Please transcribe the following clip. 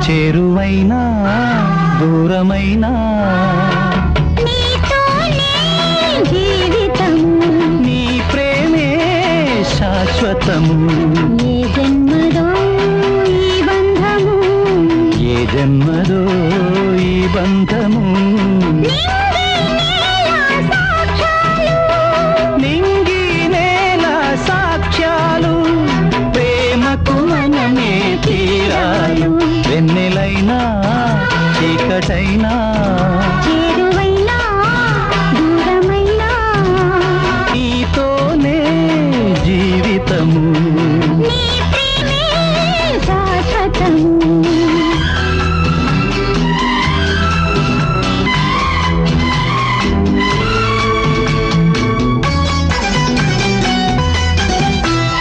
చేరువైనా దూరమైనా నీ ప్రేమే శాశ్వతము. ఏ జన్మదో ఈ బంధము, ఏ జన్మదో ఈ బంధము. నింగి నేల సాక్ష్యాలు, ప్రేమకు మనమే తీరాలు. వెన్నెలైనా చీకటైనా చేరువైనా దూరమైనా నీతోనే జీవితము.